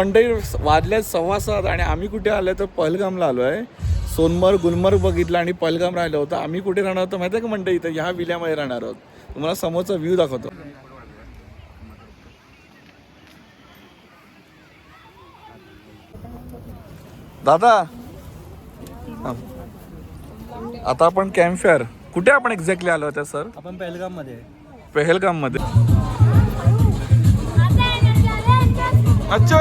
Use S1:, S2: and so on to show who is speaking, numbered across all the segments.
S1: मंडई वाजल्यात 7:15 आणि आम्ही कुठे आलो तर पहलगामला आलो आहे. सोनमर्ग गुलमर्ग बघितलं आणि पहलगाम राहिलं होतं. आम्ही कुठे राहणार होतो माहिती आहे का मंडई? इथं ह्या विल्यामध्ये राहणार आहोत. तुम्हाला समोरचा व्ह्यू दाखवतो. दादा आता आपण कॅम्पफेअर कुठे आपण एक्झॅक्टली आलो होतो सर?
S2: आपण पहलगाम
S1: मध्ये. अच्छा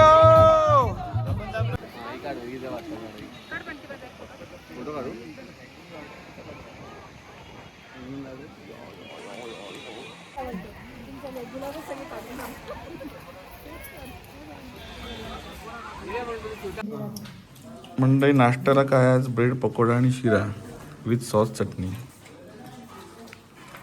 S1: मंडई नाश्त्याला काय आज ब्रेड पकोडा आणि शिरा विथ सॉस चटणी.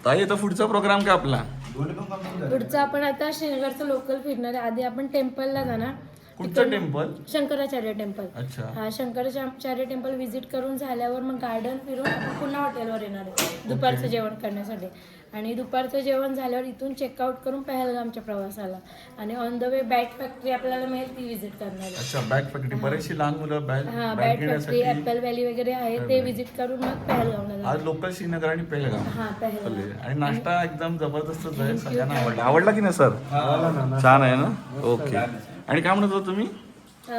S1: ताई आता पुढचा प्रोग्राम काय आपला?
S3: पुढचा आपण आता शनिवारचं लोकल फिरणार आहे. आधी आपण टेम्पलला जाणार.
S1: कुठचं टेम्पल?
S3: शंकराचार्य टेम्पल.
S1: अच्छा.
S3: हा शंकराचार्य टेम्पल व्हिजिट करून झाल्यावर मग गार्डन फिरून आपण पुन्हा हॉटेलवर येणार आहे दुपारचं जेवण करण्यासाठी. आणि दुपारचं जेवण झाल्यावर इथून चेकआउट करून पहलगामच्या प्रवासाला आणि on the way bat factory आपल्याला मिळेल ती व्हिजिट करणार आहे.
S1: अच्छा बॅट फॅक्टरी. बरेचशी लहान मुलं
S3: बॅट फॅक्टरी ऍपल व्हॅली वगैरे आहे ते व्हिजिट करून मग पहलगामला जाणार.
S1: आज लोकल श्रीनगर आणि पहलगाम.
S3: हा पहलगाम.
S1: आणि नाश्ता एकदम जबरदस्तच आहे. सगळ्यांना आवडला की नाही सर? छान आहे ना. ओके. आणि काय म्हणत होता तुम्ही?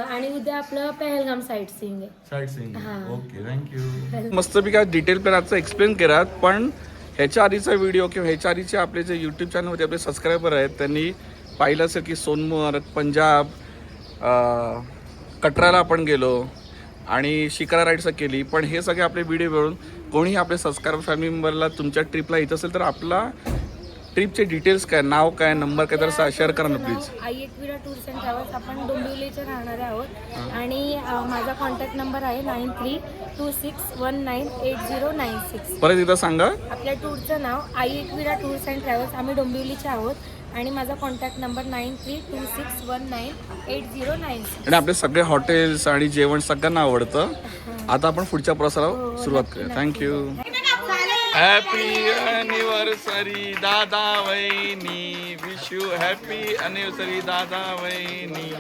S3: आणि उद्या आपलं पहलगाम साईट सीइंग आहे.
S1: Site seeing. Okay thank you. मस्तपैकी आज डिटेल प्लॅन आजचा एक्सप्लेन केलात. पण ह्याच्या आधीचा व्हिडिओ किंवा ह्याच्या आधीचे आपले जे यूट्यूब चॅनलवरती आपले सबस्क्रायबर आहेत त्यांनी पाहिलं असेल की सोनमर्ग, पंजाब, कटराला आपण गेलो आणि शिकारा राईड्स केली. पण हे सगळे आपले व्हिडिओ मिळून कोणीही आपले सबस्क्रायबर फॅमिली मेंबरला तुमच्या ट्रिपला येत असेल तर आपला ट्रिपचे डिटेल्स काय, नाव काय, नंबर काय तर शेअर करा ना please.
S3: I Ekvira tours and travels. आपण डोंबिवलीचे राहणारे आहोत आणि माझा कॉन्टॅक्ट नंबर आहे 9326198096.
S1: परत एकदा सांगा.
S3: आपल्या टूरचं नाव आई एकविरा टूर्स अँड ट्रॅव्हल्स. आम्ही डोंबिवलीचे आहोत आणि माझा कॉन्टॅक्ट नंबर 9326198096.
S1: आणि आपले सगळे हॉटेल्स आणि जेवण सगळ्यांना आवडतं. आता आपण पुढच्या प्रवासाला सुरुवात करूया. थँक्यू. हॅपी अॅनिव्हर्सरी दादा वहिनी. विश यू हॅपी अॅनिव्हर्सरी दादा वहिनी.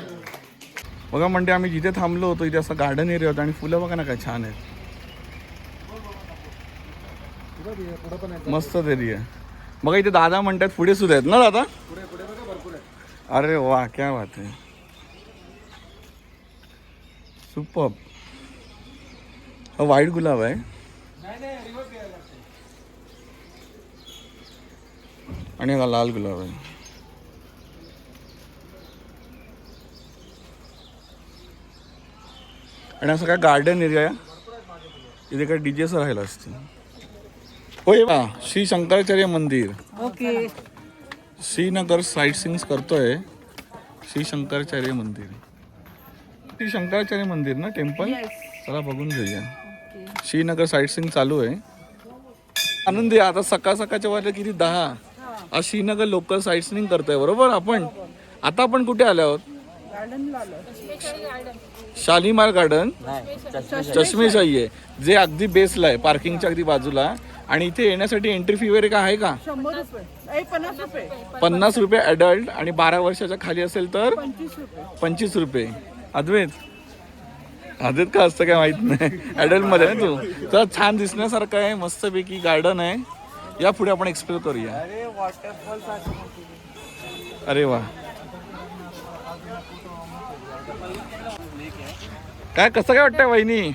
S1: बघा म्हणजे आम्ही जिथे थांबलो होतो इथे असं गार्डन एरिया होता आणि फुलं बघा ना काय छान आहेत. मस्त एरिया. बघा इथे दादा म्हणतात पुढे सुद्धा आहेत ना दादा? अरे वा क्या बात आहे. सुपर. हा व्हाईट गुलाब आहे आणि हा लाल गुलाब आहे. आणि असं काय गार्डन एरिया आहे. इथे काय डीजेच राहिला असते. होय बा श्री शंकराचार्य मंदिर.
S4: ओके.
S1: श्रीनगर साईट सीइंग करतोय. श्री शंकराचार्य मंदिर. श्री शंकराचार्य मंदिर ना टेम्पल. चला बघून घेऊया. श्रीनगर साईट सीइंग चालू आहे. आनंदी आता सकाळ सकाळच्या वाजल्या किती 10. आज श्रीनगर लोकल साईट सीइंग करतोय बरोबर आपण. आता आपण कुठे आलो आहोत? शालीमार गार्डन. चष्मेशाही आहे जे अगदी बेसला आहे पार्किंगच्या अगदी बाजूला. आणि इथे येण्यासाठी एंट्री फी वगैरे काय आहे का? 50 रुपये ॲडल्ट आणि 12 वर्षाच्या खाली असेल तर 25 रुपये. अद्वैत का असतं काय माहित नाही. ॲडल्टमध्ये ना तू. तर छान दिसण्यासारखं आहे. मस्तपैकी गार्डन आहे. या पुढे आपण एक्सप्लोर करूया. अरे वा काय कसं काय वाटतंय वहिनी?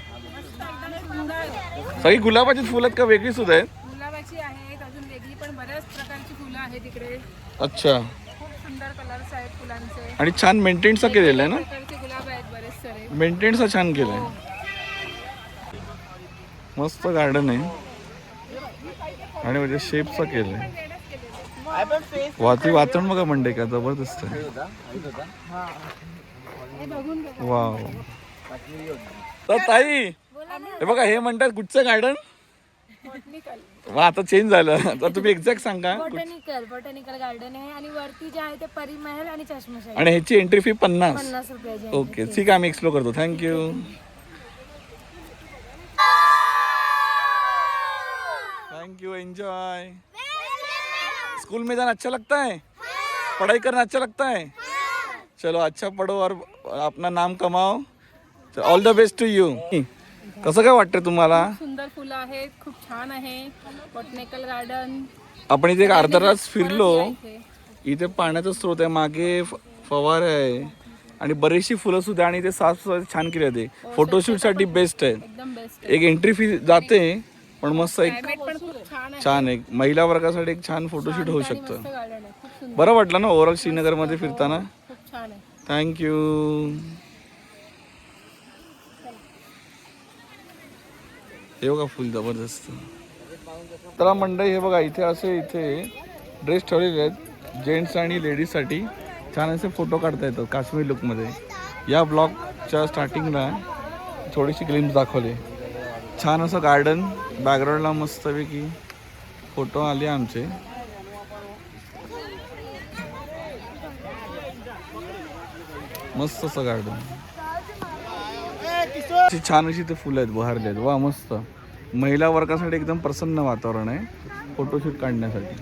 S1: सगळी गुलाबाची फुलं आहेत का वेगळी सुद्धा आहेत?
S4: गुलाबाची आहेत अजून वेगळी पण बऱ्याच प्रकारची फुलं आहेत इकडे.
S1: अच्छा.
S4: खूप सुंदर कलर्स आहेत फुलांचे.
S1: आणि छान मेंटेनचा केलेलं आहे ना.
S4: प्रकारचे गुलाब आहेत बरेच सारे.
S1: मेंटेनचा छान केलंय. मस्त गार्डन आहे आणि म्हणजे शेपचं केलंय. वातावरण बघा मंडे का जबरदस्त आहे. वाव. तर ताई हे बघा हे म्हणतात कुठचं गार्डन? आता चेंज झालं. तर तुम्ही एक्झॅक्ट सांगा.
S3: बॉटॅनिकल गार्डन आहे आणि वरती जे आहे ते परिमहल आणि चष्मेशाही.
S1: आणि ह्याची एंट्री फी 50
S3: रुपयाची.
S1: ओके ठीक आहे आम्ही एक्सप्लोर करतो. Thank you. Thank you, enjoy. School में जाना अच्छा लगता है? पढ़ाई करना अच्छा लगता है? चलो अच्छा पढ़ो और अपना नाम कमाओ. All the best to you. कसं काय वाटतं तुम्हाला?
S4: सुंदर फुलं आहेत, खूप छान आहे. Botanical garden.
S1: आपण इथे एक अर्धा तास फिरलो.
S4: इथे
S1: इथे पाण्याचा स्रोत आहे, मागे फवारे आहे आणि बरीचशी फुलं सुद्धा आणि ते साफ छान केले ते. फोटोशूट साठी बेस्ट आहे.
S4: एकदम बेस्ट.
S1: एक एंट्री फी जाते पण मस्त एक
S4: क्लायमेट पण खूप छान आहे.
S1: छान एक महिला वर्गासाठी एक छान फोटोशूट होऊ शकतं.
S4: मस्त गार्डन आहे, खूप सुंदर,
S1: बरं वाटलं ना ओव्हरऑल श्रीनगरमध्ये फिरताना?
S4: खूप छान आहे.
S1: थँक्यू. हे बघा फुल जबरदस्त. तर मंडळी हे बघा इथे असे इथे ड्रेस ठेवलेले आहेत जेंट्स आणि लेडीजसाठी. छान असे फोटो काढता येतात काश्मीर लुकमध्ये. या ब्लॉगच्या स्टार्टिंगला थोडीशी ग्लिम्स दाखवले. छान असं गार्डन बॅकग्राऊंडला मस्तपैकी फोटो आले आमचे. मस्त असं गार्डन. छान अशी ते फुलं आहेत बहारले आहेत. वा मस्त. महिला वर्गासाठी एकदम प्रसन्न वातावरण आहे फोटोशूट काढण्यासाठी.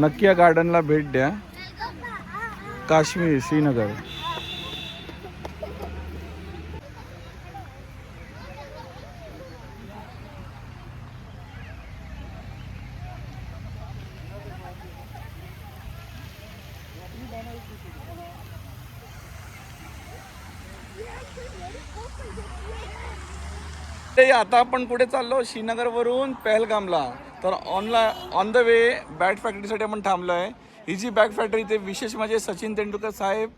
S1: नक्की या गार्डनला भेट द्या. काश्मीर श्रीनगर. ते आता आपण कुठे चाललो? श्रीनगरवरून पहलगामला. तर ऑन द वे बॅट फॅक्टरीसाठी आपण थांबलो आहे. ही जी बॅट फॅक्टरी ते विशेष म्हणजे सचिन तेंडुलकर साहेब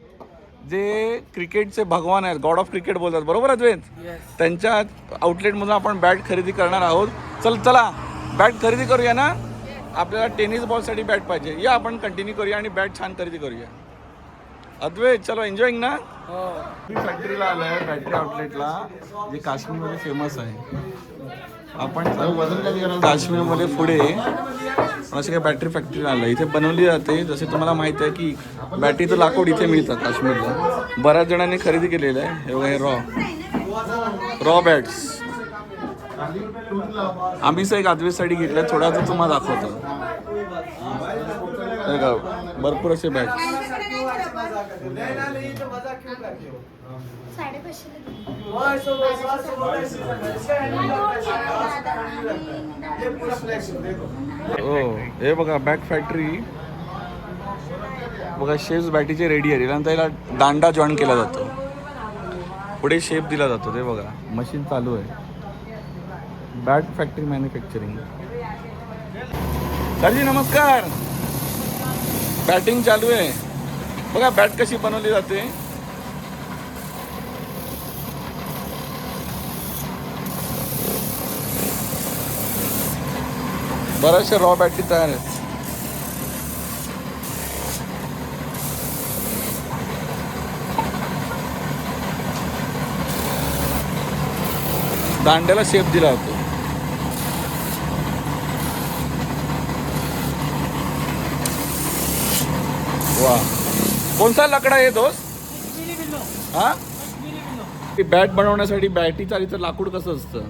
S1: जे क्रिकेटचे भगवान आहेत, गॉड ऑफ क्रिकेट बोलतात, बरोबर अद्वैत? त्यांच्या आउटलेटमधून आपण बॅट खरेदी करणार आहोत. चला बॅट खरेदी करूया ना. आपल्याला टेनिस बॉलसाठी बॅट पाहिजे. या आपण कंटिन्यू करूया आणि बॅट छान खरेदी करूया. अद्वैत चलो एन्जॉईंग ना. फॅक्टरीला आलो आहे बॅटरी आउटलेटला जे काश्मीरमध्ये फेमस आहे. आपण काश्मीरमध्ये पुढे असे काही बॅटरी फॅक्टरीला आलं. इथे बनवली जाते. जसे तुम्हाला माहिती आहे की बॅटरीचं लाकूड इथे मिळतं काश्मीरला. बऱ्याच जणांनी खरेदी केलेलं आहे. हे बघा हे रॉ बॅट्स. आम्हीच एक अद्वैतसाठी घेतल्या. थोडा तर तुम्हाला दाखवतो. भरपूर असे बॅट्स. हो हे बघा बॅग फॅक्टरी बघा. शेप्स बॅटीचे रेडी आहे. नंतर याला दांडा जॉईन केला जातो. पुढे शेप दिला जातो. ते बघा मशीन चालू आहे. Bat factory manufacturing. सरजी नमस्कार. बॅटिंग चालू आहे. बघा बॅट कशी बनवली जाते. बऱ्याचशा रॉ बॅटरी तयार आहेत. दांड्याला शेप दिला होतो. वा कोणता लकडा आहे दोस्त? हा बॅट बनवण्यासाठी बॅटरी चालीचं लाकूड कसं असतं.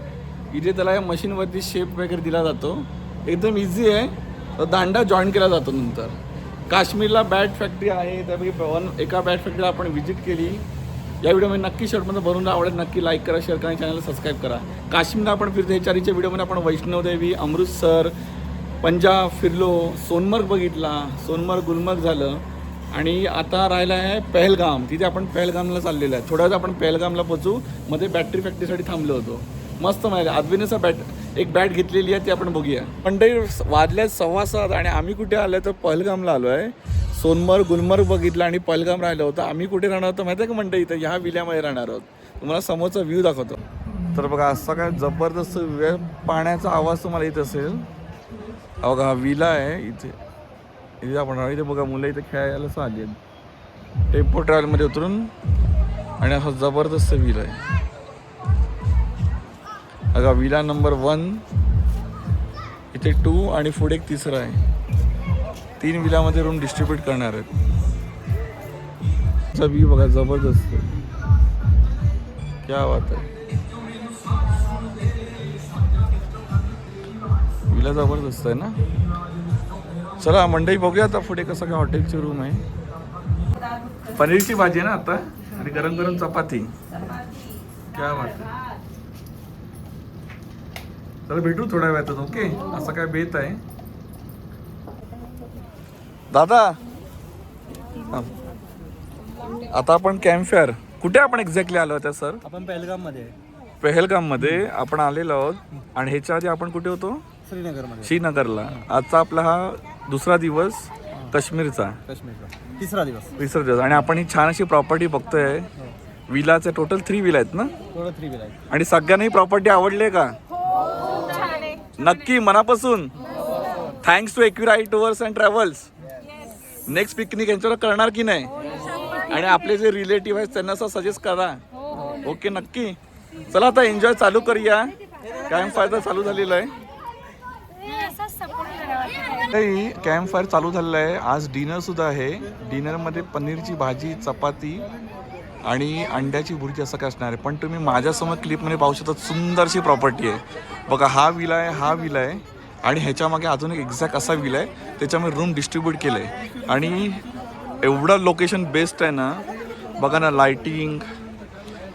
S1: इथे त्याला या मशीनवरती शेप वगैरे दिला जातो. एकदम इझी आहे. तर दांडा जॉईन केला जातो. नंतर काश्मीरला बॅट फॅक्टरी आहे. त्यापैकी एका बॅट फॅक्टरीला आपण व्हिजिट केली. या व्हिडिओमध्ये नक्की शॉर्टमध्ये भरून आवडेल. नक्की लाईक करा, शेअर करा आणि चॅनलला सबस्क्राईब करा. काश्मीरला आपण फिरतो. हे चारीच्या व्हिडिओमध्ये आपण वैष्णोदेवी, अमृतसर, पंजाब फिरलो. सोनमर्ग बघितला. सोनमर्ग गुलमर्ग झालं आणि आता राहिला आहे पहलगाम. तिथे आपण पहलगामला चाललेलं आहे. थोड्या वेळ आपण पहलगामला पोहोचू. मध्ये बॅटरी फॅक्टरीसाठी थांबलो होतो. मस्त माहिती आहे. अद्विनेचा एक बॅट घेतलेली आहे ती आपण बघूया. मंडळी वाजल्या 7:15 आणि आम्ही कुठे आलो तर पहलगामला आलो आहे. सोनमर्ग गुलमर्ग बघितलं आणि पहलगाम राहिलं होतं. आम्ही कुठे राहणार होतो माहिती आहे का मंडळी? इथं ह्या विल्यामध्ये राहणार आहोत. तुम्हाला समोरचा व्ह्यू दाखवतो. तर बघा असा काय जबरदस्त पाण्याचा आवाज तुम्हाला येत असेल. बघा हा विला आहे. इथे आपण इथे बघा मुलं इथे खेळायला आली आहेत. टेम्पो ट्रॅव्हलमध्ये उतरून आणि असा जबरदस्त विला आहे. बघा विला नंबर 1 इथे 2 आणि पुढे एक तिसरा आहे. 3 विलामध्ये रूम डिस्ट्रीब्यूट करणार आहेत. व्ह्यू बघा जबरदस्त. क्या बात आहे. विला जबरदस्त आहे ना. चला मंडई बघूया आता पुढे कसं काय हॉटेलची रूम आहे. पनीरची भाजी आहे ना आता. आणि गरम गरम चपाती. क्या बात आहे. तर भेटू थोड्या वेळातच. ओके, असं काय बेत आहे दादा. आता आपण कॅम्प फायर कुठे आपण एक्झॅक्टली आलो होत्या सर?
S2: आपण पहलगाममध्ये
S1: पहलगाम मध्ये आपण आलेलो आहोत. आणि ह्याच्या आधी आपण कुठे होतो?
S2: श्रीनगरमध्ये.
S1: श्रीनगरला. आजचा आपला हा दुसरा दिवस काश्मीरचा.
S2: काश्मीरचा तिसरा दिवस.
S1: आणि आपण ही छान अशी प्रॉपर्टी बघतोय. विलाचे टोटल 3 विला आहेत ना?
S2: थोडं 3 विला आहे.
S1: आणि सगळ्यांना ही प्रॉपर्टी आवडली का? नक्की मनापासून. थँक्स टू एक्युराई tours and travels. Next picnic यांच्यावर करणार की नाही? आणि आपले जे रिलेटिव्ह आहेत त्यांना असं सजेस्ट करा. ओके, नक्की. चला आता एन्जॉय चालू करूया. कॅम्प फायर चालू झालेलं आहे. कॅम्प फायर चालू झालेलं आहे. आज डिनर सुद्धा आहे. डिनरमध्ये पनीरची भाजी, चपाती आणि अंड्याची भुर्जी असं काय असणार आहे. पण तुम्ही माझ्यासमोर क्लिपमध्ये पाहू शकता सुंदरशी प्रॉपर्टी आहे बघा. हा विला आहे, हा विला आहे आणि ह्याच्या मागे अजून एक एक्झॅक्ट असा विला आहे. त्याच्यामध्ये रूम डिस्ट्रीब्यूट केलं आहे आणि एवढं लोकेशन बेस्ट आहे ना. बघा ना, लाइटिंग,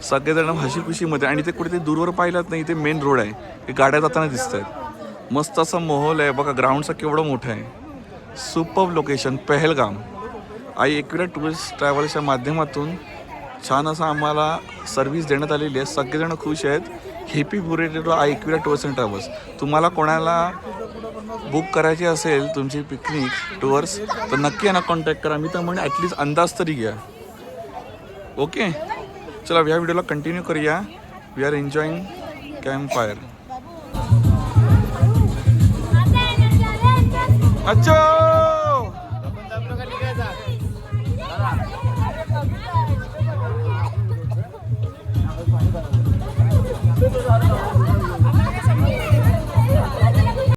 S1: सगळेजण हशीखुशीमध्ये. आणि ते कुठे ते दूरवर पाहिलात नाही, ते मेन रोड आहे. हे गाड्या जाताना दिसत आहेत. मस्त असा माहोल आहे बघा. ग्राउंडचा केवढं मोठं आहे. Superb location Pahalgam. आई एक्युरा टूरिस्ट ट्रॅव्हल्सच्या माध्यमातून छान असं आम्हाला सर्व्हिस देण्यात आलेली आहे. सगळेजण खुश आहेत. हॅपी बुरेटेड आई एक्युरा टूर्स अँड ट्रॅव्हल्स. तुम्हाला कोणाला बुक करायची असेल तुमची पिकनिक टूर्स तर नक्की यांना कॉन्टॅक्ट करा. मी तर म्हणजे ॲटलिस्ट अंदाज तरी घ्या. ओके, चला या व्हिडिओला कंटिन्यू करूया. We are enjoying campfire. अच्छा